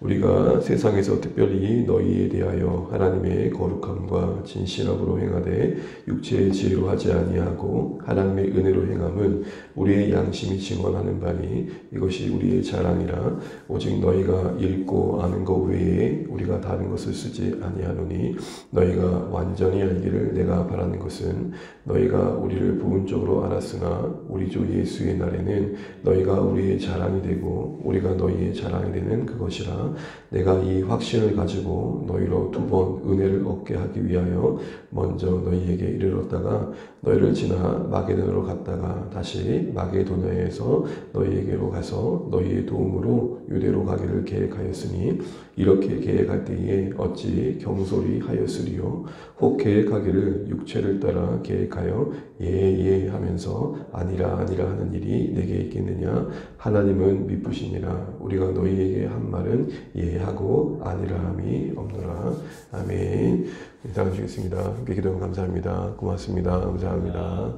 우리가 세상에서 특별히 너희에 대하여 하나님의 거룩함과 진실함으로 행하되 육체의 지혜로 하지 아니하고 하나님의 은혜로 행함은 우리의 양심이 증언하는 바니 이것이 우리의 자랑이라. 오직 너희가 읽고 아는 것 외에 우리가 다른 것을 쓰지 아니하노니 너희가 완전히 알기를 내가 바라는 것은 너희가 우리를 부분적으로 알았으나 우리 주 예수의 날에는 너희가 우리의 자랑이 되고 우리가 너희의 자랑이 되는 그것이라. 내가 이 확신을 가지고 너희로 두 번 은혜를 얻게 하기 위하여 먼저 너희에게 이르렀다가 너희를 지나 마게도냐로 갔다가 다시 마게도냐에서 너희에게로 가서 너희의 도움으로 유대로 가기를 계획하였으니 이렇게 계획할 때에 어찌 경솔히 하였으리요. 혹 계획하기를 육체를 따라 계획하여 예 하면서 아니라 하는 일이 내게 있겠느냐. 하나님은 미쁘시니라. 우리가 너희에게 한 말은 예하고 아니라 함이 없노라. 아멘. 인사 주시겠습니다. 함께 기도하면 감사합니다. 고맙습니다. 감사합니다.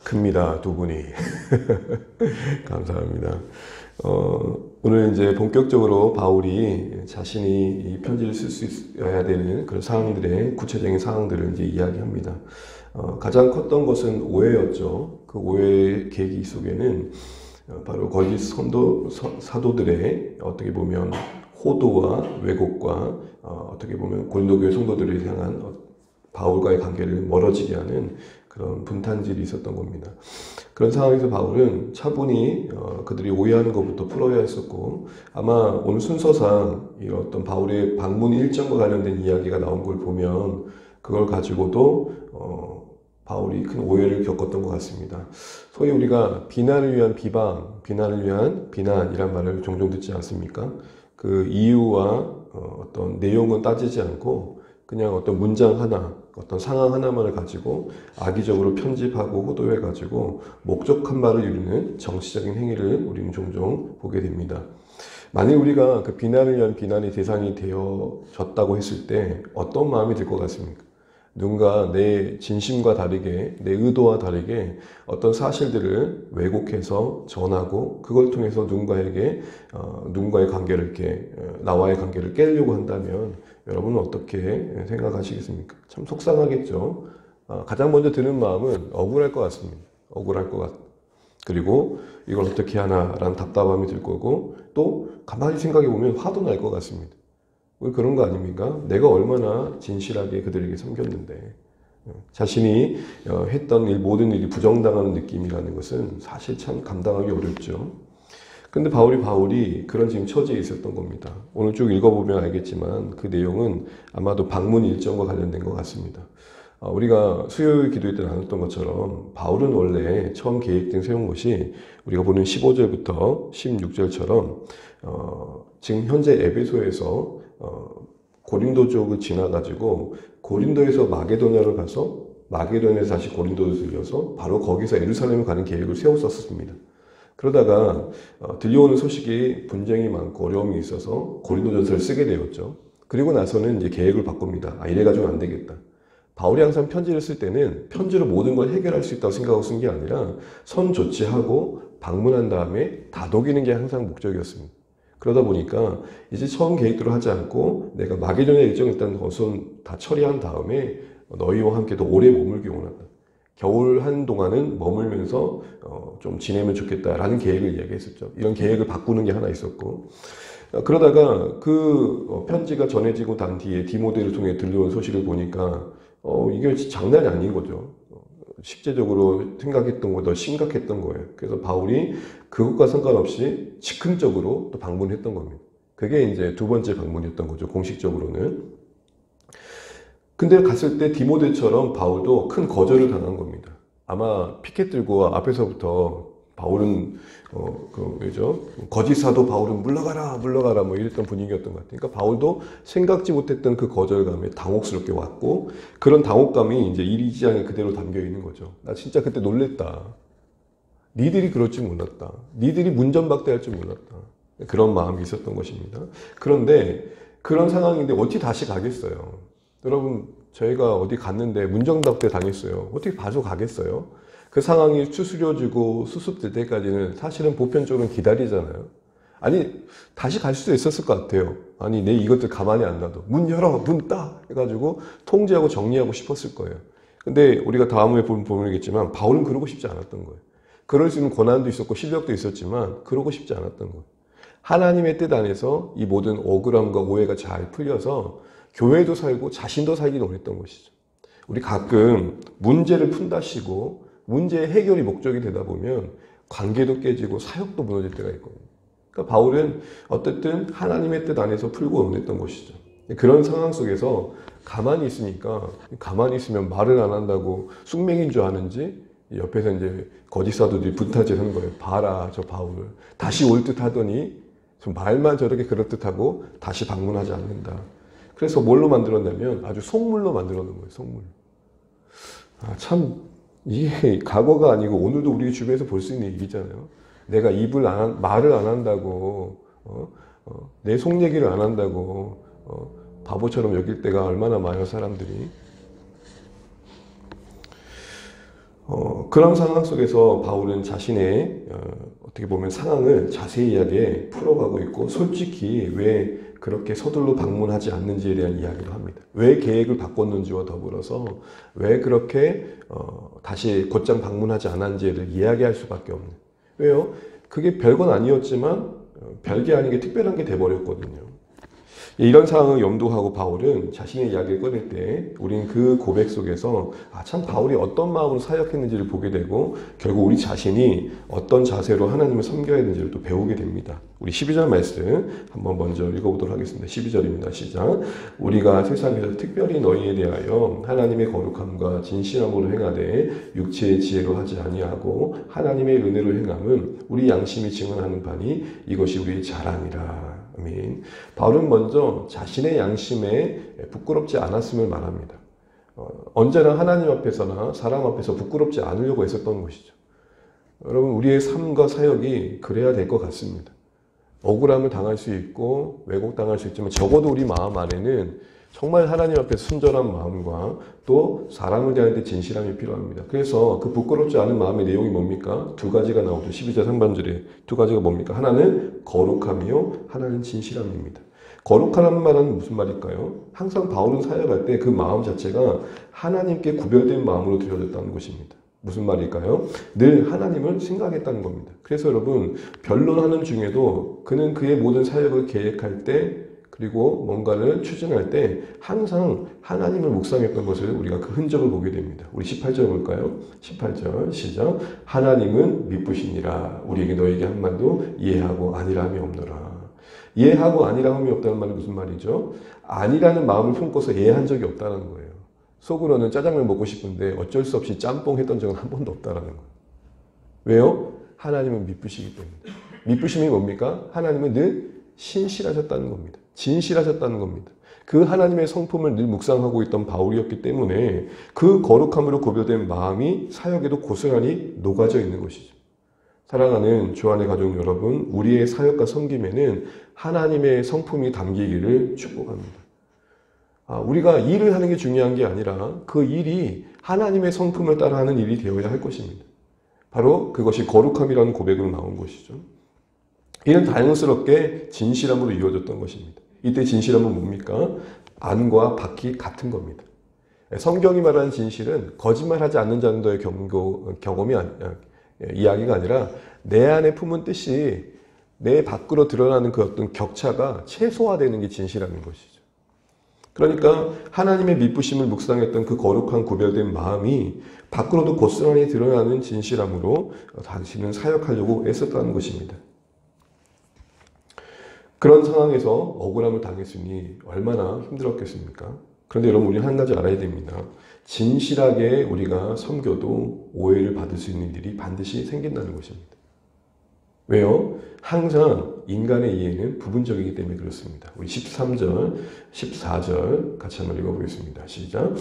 큽니다. 두 분이. 감사합니다. 오늘 이제 본격적으로 바울이 자신이 이 편지를 쓸 수 있어야 되는 그런 상황들의 구체적인 상황들을 이제 이야기합니다. 가장 컸던 것은 오해였죠. 그 오해의 계기 속에는 바로 거짓 사도들의 어떻게 보면 호도와 왜곡과 어떻게 보면 고린도 교회 성도들을 향한 바울과의 관계를 멀어지게 하는 그런 분탄질이 있었던 겁니다. 그런 상황에서 바울은 차분히 그들이 오해하는 것부터 풀어야 했었고, 아마 오늘 순서상 이 어떤 바울의 방문 일정과 관련된 이야기가 나온 걸 보면 그걸 가지고도 바울이 큰 오해를 겪었던 것 같습니다. 소위 우리가 비난을 위한 비방, 비난을 위한 비난이란 말을 종종 듣지 않습니까? 그 이유와 어떤 내용은 따지지 않고 그냥 어떤 문장 하나, 어떤 상황 하나만을 가지고 악의적으로 편집하고 호도해가지고 목적한 바를 이루는 정치적인 행위를 우리는 종종 보게 됩니다. 만일 우리가 그 비난을 위한 비난의 대상이 되어졌다고 했을 때 어떤 마음이 들 것 같습니까? 누군가 내 진심과 다르게, 내 의도와 다르게 어떤 사실들을 왜곡해서 전하고 그걸 통해서 누군가의 관계를 이렇게, 나와의 관계를 깨려고 한다면 여러분은 어떻게 생각하시겠습니까? 참 속상하겠죠. 가장 먼저 드는 마음은 억울할 것 같습니다. 억울할 것 같. 그리고 이걸 어떻게 하나라는 답답함이 들 거고 또 가만히 생각해 보면 화도 날 것 같습니다. 왜 그런 거 아닙니까? 내가 얼마나 진실하게 그들에게 섬겼는데 자신이 했던 모든 일이 부정당하는 느낌이라는 것은 사실 참 감당하기 어렵죠. 근데 바울이 그런 지금 처지에 있었던 겁니다. 오늘 쭉 읽어보면 알겠지만 그 내용은 아마도 방문 일정과 관련된 것 같습니다. 우리가 수요일 기도회 때 나눴던 것처럼 바울은 원래 처음 계획된 세운 것이 우리가 보는 15절부터 16절처럼 지금 현재 에베소에서 고린도 쪽을 지나가지고 고린도에서 마게도냐를 가서 마게도냐에서 다시 고린도를 들려서 바로 거기서 예루살렘을 가는 계획을 세웠었습니다. 그러다가 들려오는 소식이 분쟁이 많고 어려움이 있어서 고린도전서를 쓰게 되었죠. 그리고 나서는 이제 계획을 바꿉니다. 이래가지고는 안 되겠다. 바울이 항상 편지를 쓸 때는 편지로 모든 걸 해결할 수 있다고 생각하고 쓴 게 아니라 선 조치하고 방문한 다음에 다독이는 게 항상 목적이었습니다. 그러다 보니까 이제 처음 계획대로 하지 않고 내가 마게도냐 일정 일단 우선 다 처리한 다음에 너희와 함께 더 오래 머물기 원한다. 겨울 한 동안은 머물면서 좀 지내면 좋겠다라는 계획을 이야기했었죠. 이런 계획을 바꾸는 게 하나 있었고, 그러다가 그 편지가 전해지고 난 뒤에 디모데를 통해 들려온 소식을 보니까 이게 장난이 아닌 거죠. 실제적으로 생각했던 것보다 심각했던 거예요. 그래서 바울이 그것과 상관없이 즉흥적으로 또 방문했던 겁니다. 그게 이제 두 번째 방문이었던 거죠. 공식적으로는. 근데 갔을 때 디모데처럼 바울도 큰 거절을 당한 겁니다. 아마 피켓 들고 앞에서부터 바울은 거짓 사도 바울은 물러가라 뭐 이랬던 분위기였던 것 같아요. 그러니까 바울도 생각지 못했던 그 거절감에 당혹스럽게 왔고, 그런 당혹감이 이제 일기장에 그대로 담겨 있는 거죠. 나 진짜 그때 놀랬다. 니들이 그럴 줄 몰랐다. 니들이 문전박대할 줄 몰랐다. 그런 마음이 있었던 것입니다. 그런데 그런 상황인데 어떻게 다시 가겠어요? 여러분, 저희가 어디 갔는데 문전박대 당했어요. 어떻게 바로 가겠어요? 그 상황이 추스려지고 수습될 때까지는 사실은 보편적으로는 기다리잖아요. 아니, 다시 갈 수도 있었을 것 같아요. 아니, 내 이것들 가만히 안 놔둬. 문 열어, 문 따! 해가지고 통제하고 정리하고 싶었을 거예요. 근데 우리가 다음에 보면겠지만 바울은 그러고 싶지 않았던 거예요. 그럴 수 있는 권한도 있었고 실력도 있었지만 그러고 싶지 않았던 거예요. 하나님의 뜻 안에서 이 모든 억울함과 오해가 잘 풀려서 교회도 살고 자신도 살기를 원했던 것이죠. 우리 가끔 문제를 푼다시고 문제의 해결이 목적이 되다 보면 관계도 깨지고 사역도 무너질 때가 있거든요. 그러니까 바울은 어쨌든 하나님의 뜻 안에서 풀고 원했던 것이죠. 그런 상황 속에서 가만히 있으니까 가만히 있으면 말을 안 한다고 숙명인 줄 아는지 옆에서 이제 거짓 사도들이 분타질 하는 거예요. 봐라 저 바울을 다시 올 듯 하더니 말만 저렇게 그럴듯하고 다시 방문하지 않는다. 그래서 뭘로 만들었냐면 아주 속물로 만들어 놓은 거예요. 속물. 아, 참 이게 과거가 아니고 오늘도 우리 주변에서 볼 수 있는 얘기잖아요. 내가 말을 안 한다고 내 속 얘기를 안 한다고 바보처럼 여길 때가 얼마나 많아요. 사람들이. 그런 상황 속에서 바울은 자신의 어떻게 보면 상황을 자세히하게 풀어가고 있고 솔직히 왜 그렇게 서둘러 방문하지 않는지에 대한 이야기를 합니다. 왜 계획을 바꿨는지와 더불어서 왜 그렇게 다시 곧장 방문하지 않았는지를 이야기할 수밖에 없는. 왜요? 그게 별건 아니었지만 별게 아닌 게 특별한 게 돼버렸거든요. 이런 상황을 염두하고 바울은 자신의 이야기를 꺼낼 때 우리는 그 고백 속에서 참 바울이 어떤 마음으로 사역했는지를 보게 되고 결국 우리 자신이 어떤 자세로 하나님을 섬겨야 되는지를 또 배우게 됩니다. 우리 12절 말씀 한번 먼저 읽어보도록 하겠습니다. 12절입니다. 시작. 우리가 세상에서 특별히 너희에 대하여 하나님의 거룩함과 진실함으로 행하되 육체의 지혜로 하지 아니하고 하나님의 은혜로 행함은 우리 양심이 증언하는 바니 이것이 우리의 자랑이라. 아멘. 바울은 먼저 자신의 양심에 부끄럽지 않았음을 말합니다. 언제나 하나님 앞에서나 사람 앞에서 부끄럽지 않으려고 했었던 것이죠. 여러분 우리의 삶과 사역이 그래야 될 것 같습니다. 억울함을 당할 수 있고 왜곡당할 수 있지만 적어도 우리 마음 안에는 정말 하나님 앞에 순전한 마음과 또 사람을 대할 때 진실함이 필요합니다. 그래서 그 부끄럽지 않은 마음의 내용이 뭡니까? 두 가지가 나오죠. 12절 상반절에 두 가지가 뭡니까? 하나는 거룩함이요, 하나는 진실함입니다. 거룩하라는 말은 무슨 말일까요? 항상 바울은 사역할 때 그 마음 자체가 하나님께 구별된 마음으로 드려졌다는 것입니다. 무슨 말일까요? 늘 하나님을 생각했다는 겁니다. 그래서 여러분 변론하는 중에도 그는 그의 모든 사역을 계획할 때 그리고 뭔가를 추진할 때 항상 하나님을 묵상했던 것을 우리가 그 흔적을 보게 됩니다. 우리 18절 볼까요? 18절 시작. 하나님은 미쁘시니라. 우리에게 너에게 한 말도 이해하고 아니라함이 없노라. 이해하고 아니라함이 없다는 말은 무슨 말이죠? 아니라는 마음을 품고서 이해한 적이 없다는 거예요. 속으로는 짜장면 먹고 싶은데 어쩔 수 없이 짬뽕 했던 적은 한 번도 없다는 거예요. 왜요? 하나님은 미쁘시기 때문에. 미쁘심이 뭡니까? 하나님은 늘 신실하셨다는 겁니다. 진실하셨다는 겁니다. 그 하나님의 성품을 늘 묵상하고 있던 바울이었기 때문에 그 거룩함으로 고별된 마음이 사역에도 고스란히 녹아져 있는 것이죠. 사랑하는 주안의 가족 여러분, 우리의 사역과 섬김에는 하나님의 성품이 담기기를 축복합니다. 우리가 일을 하는 게 중요한 게 아니라 그 일이 하나님의 성품을 따라하는 일이 되어야 할 것입니다. 바로 그것이 거룩함이라는 고백으로 나온 것이죠. 이는 다양스럽게 진실함으로 이루어졌던 것입니다. 이때 진실함은 뭡니까? 안과 밖이 같은 겁니다. 성경이 말하는 진실은 거짓말하지 않는 자들의 경험이 이야기가 아니라 내 안에 품은 뜻이 내 밖으로 드러나는 그 어떤 격차가 최소화되는 게 진실함인 것이죠. 그러니까 하나님의 미쁘심을 묵상했던 그 거룩한 구별된 마음이 밖으로도 고스란히 드러나는 진실함으로 당신은 사역하려고 애썼다는 것입니다. 그런 상황에서 억울함을 당했으니 얼마나 힘들었겠습니까? 그런데 여러분 우리 한 가지 알아야 됩니다. 진실하게 우리가 섬겨도 오해를 받을 수 있는 일이 반드시 생긴다는 것입니다. 왜요? 항상 인간의 이해는 부분적이기 때문에 그렇습니다. 우리 13절, 14절 같이 한번 읽어보겠습니다. 시작.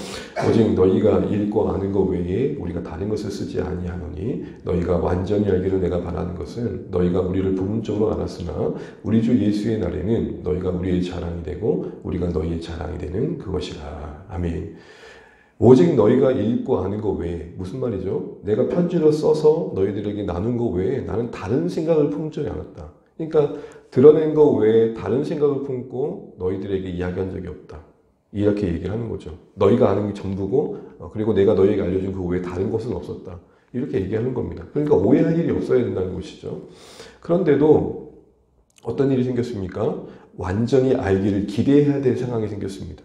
오직 너희가 읽고 아는 것 외에 우리가 다른 것을 쓰지 아니하노니 너희가 완전히 알기를 내가 바라는 것은 너희가 우리를 부분적으로 알았으나 우리 주 예수의 날에는 너희가 우리의 자랑이 되고 우리가 너희의 자랑이 되는 그것이라. 아멘. 오직 너희가 읽고 아는 것 외에 무슨 말이죠? 내가 편지를 써서 너희들에게 나눈 것 외에 나는 다른 생각을 품지 않았다. 그러니까 드러낸 것 외에 다른 생각을 품고 너희들에게 이야기한 적이 없다. 이렇게 얘기를 하는 거죠. 너희가 아는 게 전부고 그리고 내가 너희에게 알려준 그 외에 다른 것은 없었다. 이렇게 얘기하는 겁니다. 그러니까 오해할 일이 없어야 된다는 것이죠. 그런데도 어떤 일이 생겼습니까? 완전히 알기를 기대해야 될 상황이 생겼습니다.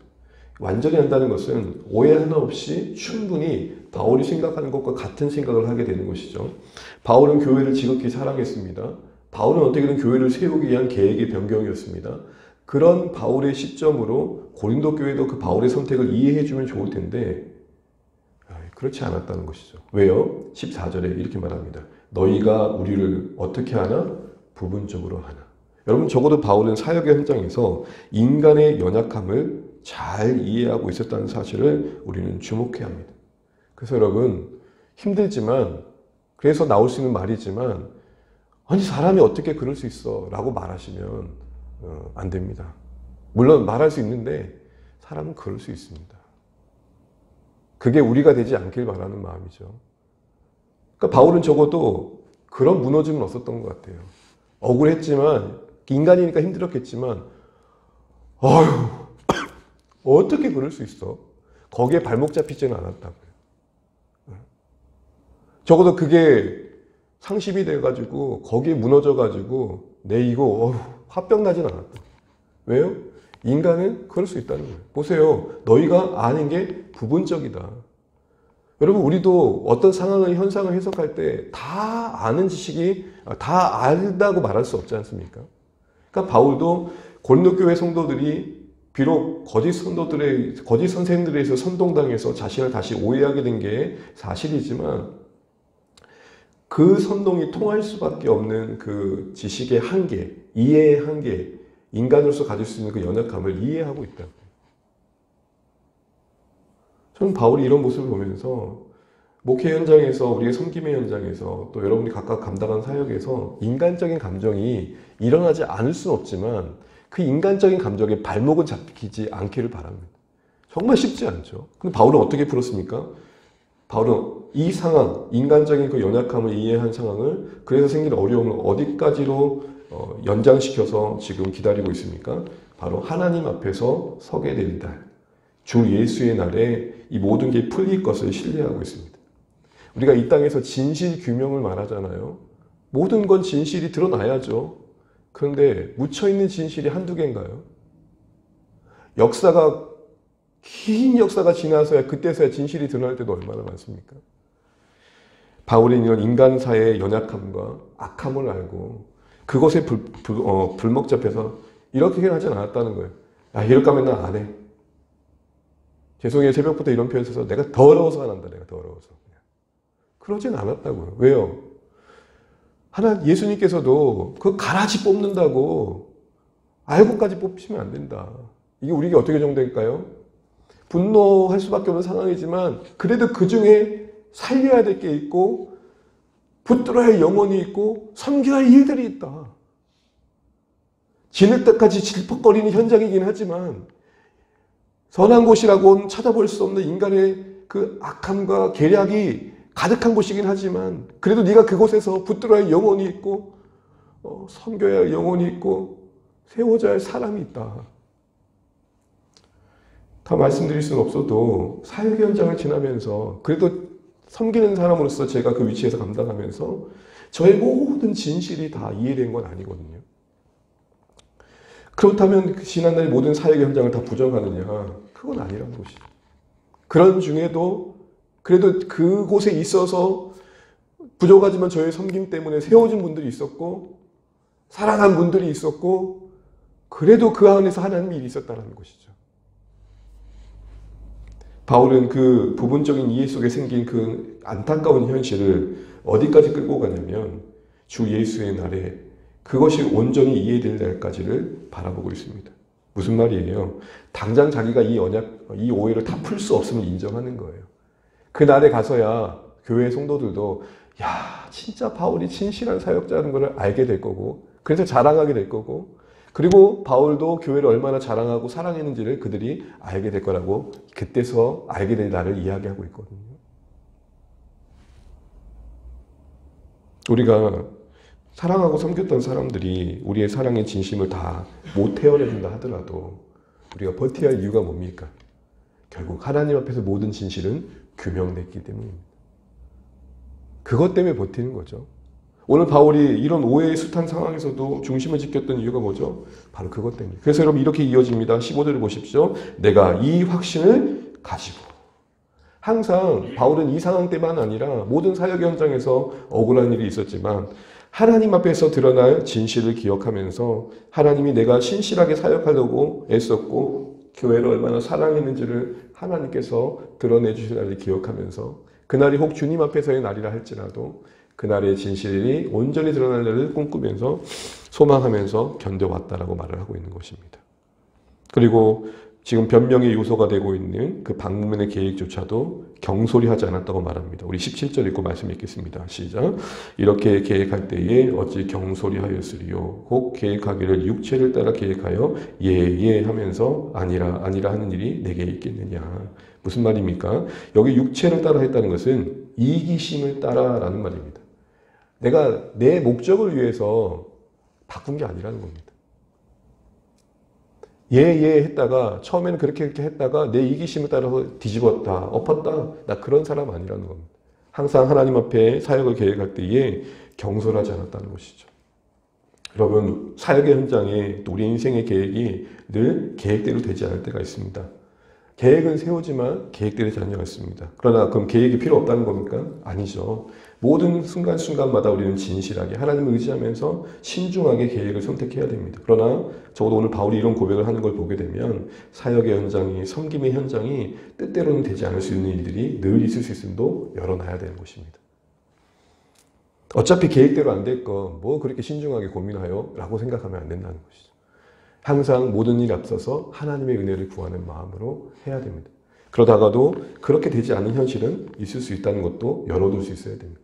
완전히 안다는 것은 오해 하나 없이 충분히 바울이 생각하는 것과 같은 생각을 하게 되는 것이죠. 바울은 교회를 지극히 사랑했습니다. 바울은 어떻게든 교회를 세우기 위한 계획의 변경이었습니다. 그런 바울의 시점으로 고린도 교회도 그 바울의 선택을 이해해주면 좋을 텐데 그렇지 않았다는 것이죠. 왜요? 14절에 이렇게 말합니다. 너희가 우리를 어떻게 하나? 부분적으로 하나. 여러분 적어도 바울은 사역의 현장에서 인간의 연약함을 잘 이해하고 있었다는 사실을 우리는 주목해야 합니다. 그래서 여러분 힘들지만 그래서 나올 수 있는 말이지만 아니 사람이 어떻게 그럴 수 있어 라고 말하시면 안 됩니다. 물론 말할 수 있는데 사람은 그럴 수 있습니다. 그게 우리가 되지 않길 바라는 마음이죠. 그러니까 바울은 적어도 그런 무너짐은 없었던 것 같아요. 억울했지만 인간이니까 힘들었겠지만 어휴 어떻게 그럴 수 있어? 거기에 발목 잡히지는 않았다고요. 적어도 그게 상심이 돼가지고 거기에 무너져가지고 내 이거 화병 나진 않았다. 왜요? 인간은 그럴 수 있다는 거예요. 보세요. 너희가 아는 게 부분적이다. 여러분 우리도 어떤 상황을 현상을 해석할 때 다 아는 지식이 다 알다고 말할 수 없지 않습니까? 그러니까 바울도 고린도 교회 성도들이 비록 거짓 선생들에 의해서 선동당해서 자신을 다시 오해하게 된 게 사실이지만 그 선동이 통할 수밖에 없는 그 지식의 한계, 이해의 한계, 인간으로서 가질 수 있는 그 연약함을 이해하고 있다. 저는 바울이 이런 모습을 보면서 목회 현장에서 우리의 섬김의 현장에서 또 여러분이 각각 감당한 사역에서 인간적인 감정이 일어나지 않을 수는 없지만 그 인간적인 감정에 발목은 잡히지 않기를 바랍니다. 정말 쉽지 않죠. 근데 바울은 어떻게 풀었습니까? 바울은 이 상황, 인간적인 그 연약함을 이해한 상황을 그래서 생긴 어려움을 어디까지로 연장시켜서 지금 기다리고 있습니까? 바로 하나님 앞에서 서게 될 날, 주 예수의 날에 이 모든 게 풀릴 것을 신뢰하고 있습니다. 우리가 이 땅에서 진실 규명을 말하잖아요. 모든 건 진실이 드러나야죠. 그런데 묻혀있는 진실이 한두 개인가요? 긴 역사가 지나서야 그때서야 진실이 드러날 때도 얼마나 많습니까? 바울은 이런 인간사의 연약함과 악함을 알고 그것에 불목 잡혀서 이렇게 하진 않았다는 거예요. 이럴 거면 난 안 해. 죄송해요. 새벽부터 이런 표현 써서 내가 더러워서 안 한다. 내가 더러워서. 그러진 않았다고요. 왜요? 예수님께서도 그 가라지 뽑는다고 알고까지 뽑히면 안 된다. 이게 우리에게 어떻게 적용될까요? 분노할 수밖에 없는 상황이지만 그래도 그 중에 살려야 될 게 있고 붙들어야 할 영혼이 있고 섬겨야 할 일들이 있다. 지낼 때까지 질퍽거리는 현장이긴 하지만 선한 곳이라고는 찾아볼 수 없는 인간의 그 악함과 계략이 가득한 곳이긴 하지만 그래도 네가 그곳에서 붙들어야 할 영혼이 있고 섬겨야 할 영혼이 있고 세워져야 할 사람이 있다. 다 말씀드릴 수는 없어도 사역 현장을 지나면서 그래도 섬기는 사람으로서 제가 그 위치에서 감당하면서 저의 모든 진실이 다 이해된 건 아니거든요. 그렇다면 지난날 모든 사역 현장을 다 부정하느냐? 그건 아니라는 것이죠. 그런 중에도 그래도 그곳에 있어서 부족하지만 저의 섬김 때문에 세워진 분들이 있었고 사랑한 분들이 있었고 그래도 그 안에서 하나님의 일이 있었다는 것이죠. 바울은 그 부분적인 이해 속에 생긴 그 안타까운 현실을 어디까지 끌고 가냐면 주 예수의 날에 그것이 온전히 이해될 날까지를 바라보고 있습니다. 무슨 말이에요? 당장 자기가 이 오해를 다 풀 수 없음을 인정하는 거예요. 그 날에 가서야 교회 성도들도 야 진짜 바울이 진실한 사역자라는 걸 알게 될 거고 그래서 자랑하게 될 거고 그리고 바울도 교회를 얼마나 자랑하고 사랑했는지를 그들이 알게 될 거라고 그때서 알게 될 날을 이야기하고 있거든요. 우리가 사랑하고 섬겼던 사람들이 우리의 사랑의 진심을 다 못 태워내준다 하더라도 우리가 버텨야 할 이유가 뭡니까? 결국 하나님 앞에서 모든 진실은 규명됐기 때문입니다. 그것 때문에 버티는 거죠. 오늘 바울이 이런 오해의 숱한 상황에서도 중심을 지켰던 이유가 뭐죠? 바로 그것 때문에. 그래서 여러분 이렇게 이어집니다. 15절을 보십시오. 내가 이 확신을 가지고. 항상 바울은 이 상황 때만 아니라 모든 사역 현장에서 억울한 일이 있었지만 하나님 앞에서 드러날 진실을 기억하면서 하나님이 내가 신실하게 사역하려고 애썼고 교회를 얼마나 사랑했는지를 하나님께서 드러내 주실 날을 기억하면서 그날이 혹 주님 앞에서의 날이라 할지라도 그날의 진실이 온전히 드러날 날을 꿈꾸면서 소망하면서 견뎌왔다라고 말을 하고 있는 것입니다. 그리고 지금 변명의 요소가 되고 있는 그 방문의 계획조차도 경솔히 하지 않았다고 말합니다. 우리 17절 읽고 말씀 읽겠습니다. 시작. 이렇게 계획할 때에 어찌 경솔히 하였으리요. 혹 계획하기를 육체를 따라 계획하여 예 하면서 아니라 하는 일이 내게 있겠느냐. 무슨 말입니까? 여기 육체를 따라 했다는 것은 이기심을 따라라는 말입니다. 내가 내 목적을 위해서 바꾼 게 아니라는 겁니다. 했다가 처음에는 그렇게 했다가 내 이기심을 따라서 뒤집었다, 엎었다. 나 그런 사람 아니라는 겁니다. 항상 하나님 앞에 사역을 계획할 때에 경솔하지 않았다는 것이죠. 여러분 사역의 현장에 또 우리 인생의 계획이 늘 계획대로 되지 않을 때가 있습니다. 계획은 세우지만 계획대로 되지 않습니다. 그러나 그럼 계획이 필요 없다는 겁니까? 아니죠. 모든 순간순간마다 우리는 진실하게 하나님을 의지하면서 신중하게 계획을 선택해야 됩니다. 그러나 적어도 오늘 바울이 이런 고백을 하는 걸 보게 되면 사역의 현장이, 섬김의 현장이 뜻대로는 되지 않을 수 있는 일들이 늘 있을 수 있음도 열어놔야 되는 것입니다. 어차피 계획대로 안 될 거 뭐 그렇게 신중하게 고민하여 라고 생각하면 안 된다는 것이죠. 항상 모든 일에 앞서서 하나님의 은혜를 구하는 마음으로 해야 됩니다. 그러다가도 그렇게 되지 않은 현실은 있을 수 있다는 것도 열어둘 수 있어야 됩니다.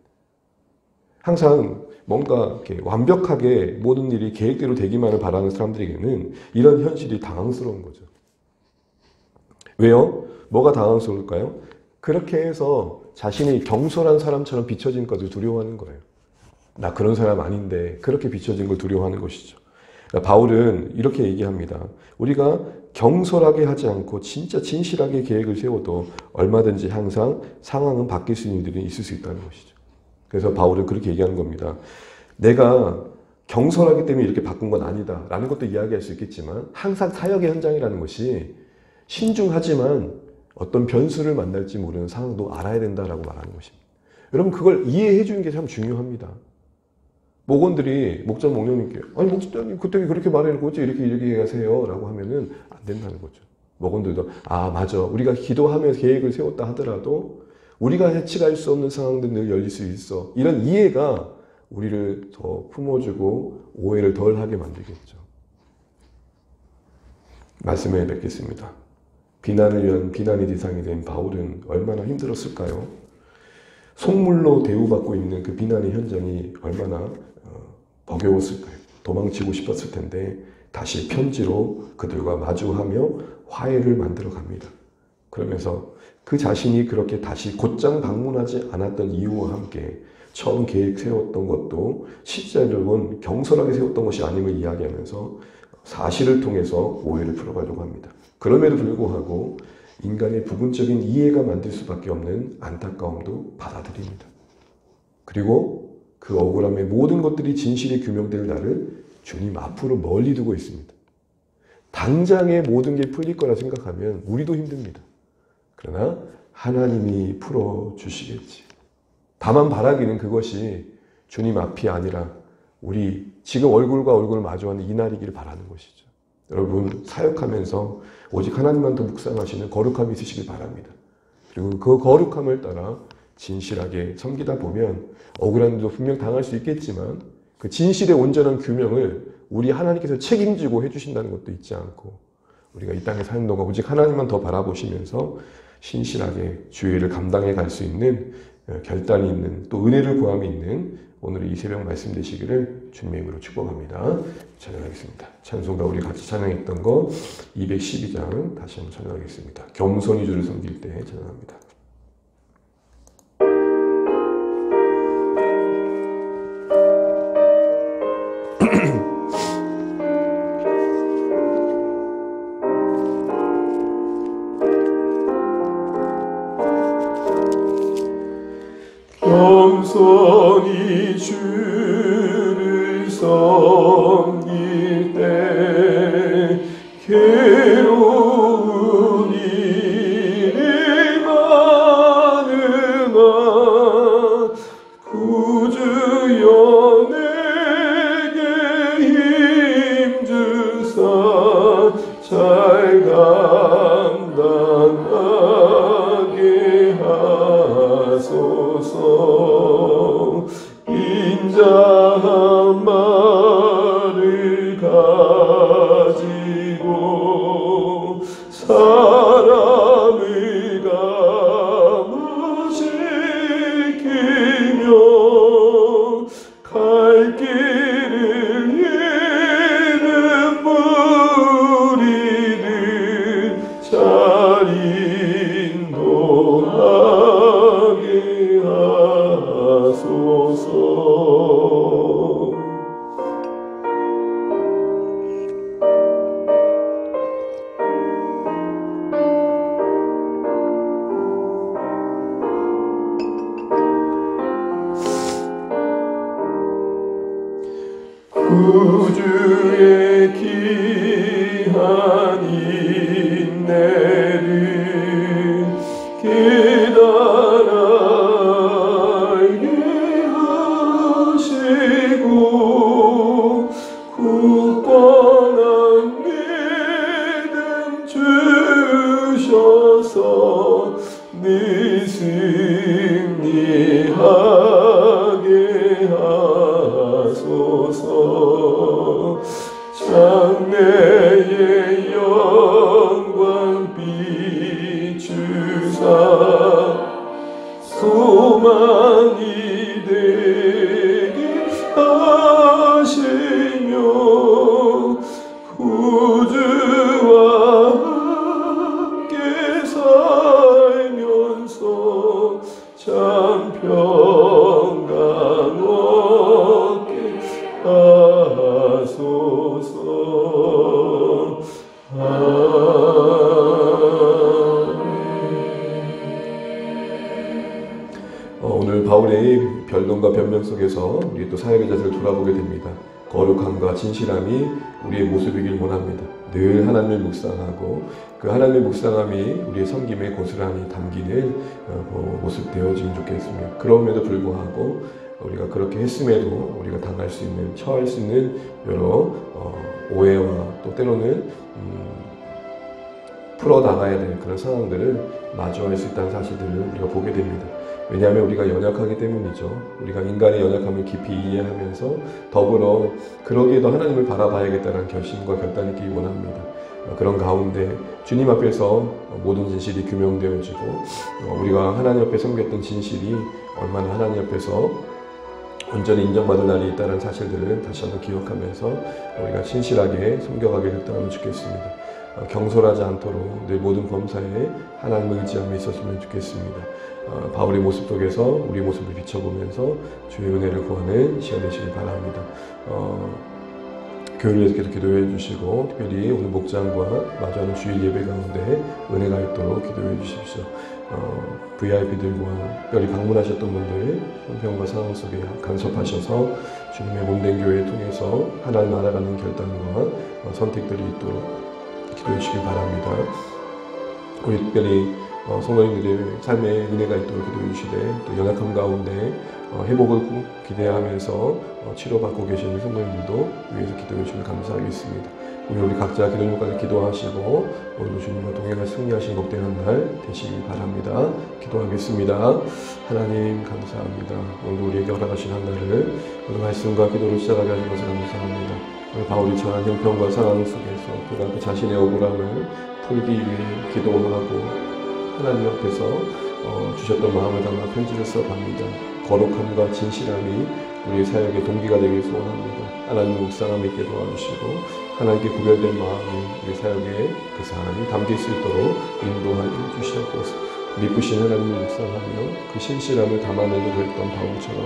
항상 뭔가 이렇게 완벽하게 모든 일이 계획대로 되기만을 바라는 사람들에게는 이런 현실이 당황스러운 거죠. 왜요? 뭐가 당황스러울까요? 그렇게 해서 자신이 경솔한 사람처럼 비춰진 것을 두려워하는 거예요. 나 그런 사람 아닌데 그렇게 비춰진 걸 두려워하는 것이죠. 바울은 이렇게 얘기합니다. 우리가 경솔하게 하지 않고 진짜 진실하게 계획을 세워도 얼마든지 항상 상황은 바뀔 수 있는 일들이 있을 수 있다는 것이죠. 그래서 바울은 그렇게 얘기하는 겁니다. 내가 경솔하기 때문에 이렇게 바꾼 건 아니다 라는 것도 이야기할 수 있겠지만 항상 사역의 현장이라는 것이 신중하지만 어떤 변수를 만날지 모르는 상황도 알아야 된다라고 말하는 것입니다. 여러분 그걸 이해해 주는 게 참 중요합니다. 목원들이 목자 목령님께 아니 목사님 그때 그렇게 말해놓고 어째 이렇게 얘기하세요 라고 하면은 안 된다는 거죠. 목원들도 아 맞아 우리가 기도하면서 계획을 세웠다 하더라도 우리가 예측할 수 없는 상황들은 늘 열릴 수 있어. 이런 이해가 우리를 더 품어주고 오해를 덜 하게 만들겠죠. 말씀에 뵙겠습니다. 비난을 위한 비난의 대상이 된 바울은 얼마나 힘들었을까요? 속물로 대우받고 있는 그 비난의 현장이 얼마나 버거웠을까요? 도망치고 싶었을 텐데 다시 편지로 그들과 마주하며 화해를 만들어 갑니다. 그러면서 그 자신이 그렇게 다시 곧장 방문하지 않았던 이유와 함께 처음 계획 세웠던 것도 실제로는 경솔하게 세웠던 것이 아님을 이야기하면서 사실을 통해서 오해를 풀어가려고 합니다. 그럼에도 불구하고 인간의 부분적인 이해가 만들 수밖에 없는 안타까움도 받아들입니다. 그리고 그 억울함의 모든 것들이 진실이 규명될 날을 주님 앞으로 멀리 두고 있습니다. 당장에 모든 게 풀릴 거라 생각하면 우리도 힘듭니다. 그러나 하나님이 풀어주시겠지. 다만 바라기는 그것이 주님 앞이 아니라 우리 지금 얼굴과 얼굴을 마주하는 이 날이기를 바라는 것이죠. 여러분 사역하면서 오직 하나님만 더 묵상하시는 거룩함이 있으시길 바랍니다. 그리고 그 거룩함을 따라 진실하게 섬기다 보면 억울한 일도 분명 당할 수 있겠지만 그 진실의 온전한 규명을 우리 하나님께서 책임지고 해주신다는 것도 잊지 않고 우리가 이 땅에 사는 동안 오직 하나님만 더 바라보시면서 신실하게 주의를 감당해 갈 수 있는 결단이 있는 또 은혜를 구함이 있는 오늘 이 새벽 말씀 되시기를 주님의 이름으로 축복합니다. 찬양하겠습니다. 찬송가 우리 같이 찬양했던 거 212장 다시 한번 찬양하겠습니다. 겸손히 주를 섬길 때 찬양합니다. 겸손히 주를 섬길 때 괴로운 일이 많으나 구주여 내게 힘주사 잘 감당하게 하소서. 인자한 말을 가지고 사람을 감화시키며 갈 길을 잃은 무리를 잘 인도하게 하소서. 구주의 귀한 인내를 깨달게 하시고 굳건한 믿음 주셔서 늘 승리하게 하소서. 장래의 영광 비추사 소망이 되게 하시며 구주와 함께 살면서 참 평강 얻게 하소서. 오늘 바울의 변론과 변명 속에서 우리 또 사역의 자세를 돌아보게 됩니다. 거룩함과 진실함이 우리의 모습이길 원합니다. 늘 하나님을 묵상하고 그 하나님의 묵상함이 우리의 섬김에 고스란히 담기는 모습 되어지면 좋겠습니다. 그럼에도 불구하고 우리가 그렇게 했음에도 우리가 당할 수 있는, 처할 수 있는 여러 오해와 또 때로는 풀어나가야 될 그런 상황들을 마주할 수 있다는 사실들을 우리가 보게 됩니다. 왜냐하면 우리가 연약하기 때문이죠. 우리가 인간의 연약함을 깊이 이해하면서 더불어 그러기에도 하나님을 바라봐야겠다는 결심과 결단이 있기 원합니다. 그런 가운데 주님 앞에서 모든 진실이 규명되어지고 우리가 하나님 앞에 섬겼던 진실이 얼마나 하나님 앞에서 온전히 인정받을 날이 있다는 사실들을 다시 한번 기억하면서 우리가 신실하게 섬겨가게 됐다면 좋겠습니다. 경솔하지 않도록 늘 모든 범사에 하나님을 의지함이 있었으면 좋겠습니다. 바울의 모습 속에서 우리 모습을 비춰보면서 주의 은혜를 구하는 시간 되시길 바랍니다. 교회를 위해서 계속 기도해 주시고 특별히 오늘 목장과 마주하는 주일 예배 가운데 은혜가 있도록 기도해 주십시오. VIP들과 특별히 방문하셨던 분들 형편과 상황 속에 간섭하셔서 주님의 몸된 교회를 통해서 하나님 알아가는 결단과 선택들이 있도록 기도해 주시길 바랍니다. 우리 특별히 성도님들의 삶에 은혜가 있도록 기도해 주시되 또 연약함 가운데 회복을 기대하면서 치료받고 계시는 성도님들도 위해서 기도해 주시면 감사하겠습니다. 우리 각자 기도님까지 기도하시고 오늘도 주님과 동행할 승리하신 복된 한 날 되시길 바랍니다. 기도하겠습니다. 하나님 감사합니다. 오늘도 우리에게 허락하신 한 날을 오늘 말씀과 기도를 시작하게 하신 것을 감사합니다. 오늘 바울이 처한 형편과 상황 속에서 그가 그 자신의 억울함을 풀기 위해 기도하고 하나님 앞에서 주셨던 마음을 담아 편지를 써갑니다. 거룩함과 진실함이 우리의 사역의 동기가 되길 소원합니다. 하나님의 묵상함 있게 도와주시고 하나님께 구별된 마음이 우리 사역에 그사람이 담길 수 있도록 인도하여 주시옵소서. 믿으신 하나님을 묵상하며 그 신실함을 담아내려고 했던 바울처럼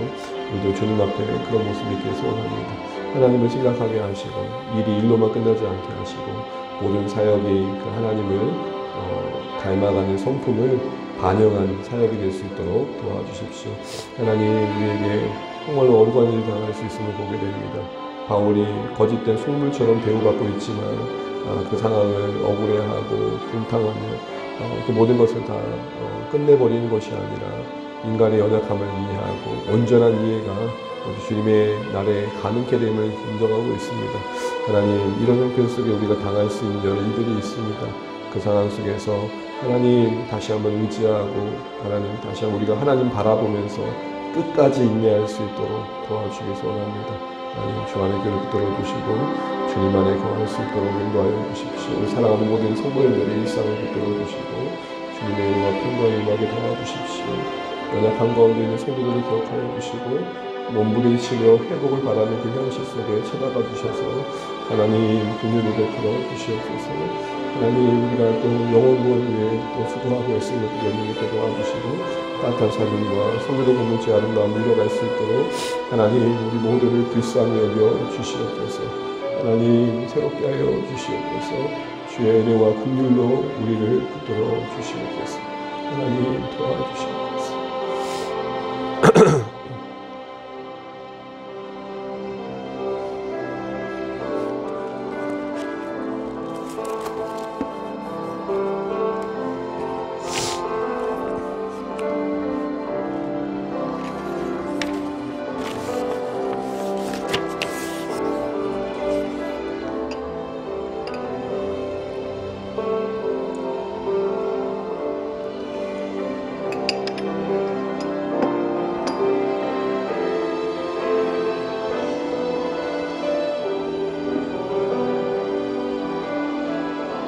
우리도 주님 앞에 그런 모습이 있길 소원합니다. 하나님을 생각하게 하시고 일이 일로만 끝나지 않게 하시고 모든 사역이 그 하나님을 닮아가는 성품을 반영한 사역이 될 수 있도록 도와주십시오. 하나님, 우리에게 정말로 억울한 일이 당할 수 있음을 보게 됩니다. 바울이 거짓된 속물처럼 대우받고 있지만 그 상황을 억울해하고 분탕하며 그 모든 것을 다 끝내버리는 것이 아니라 인간의 연약함을 이해하고 온전한 이해가 우리 주님의 날에 가능케 됨을 인정하고 있습니다. 하나님, 이런 형편 속에 우리가 당할 수 있는 여러 일들이 있습니다. 그 상황 속에서 하나님 다시 한번 의지하고 하나님 다시 한번 우리가 하나님 바라보면서 끝까지 인내할 수 있도록 도와주기 원합니다. 하나님, 주 안에 교를 붙들어 주시고 주님 안에 거할 수 있도록 인도하여 주십시오. 우리 사랑하는 모든 성도님들의 일상을 붙들어 주시고 주님의 은혜와 평강을 임하게 도와주십시오. 연약한 가운데 있는 성도들을 기억하여 주시고 몸부림치며 회복을 바라는 그 현실 속에 찾아가 주셔서 하나님 긍휼을 베풀어 주시옵소서. 하나님, 우리가 또 영혼 구원을 위해 또 수고하고 있음을 연민있게 도와주시고 따뜻한 삶과 성도들 공동체 아름다움을 이뤄갈 수 있도록 하나님, 우리 모두를 불쌍히 여겨 주시옵소서. 하나님, 새롭게 하여 주시옵소서. 주의 은혜와 긍휼로 우리를 붙들어 주시옵소서. 하나님, 도와주시옵소서.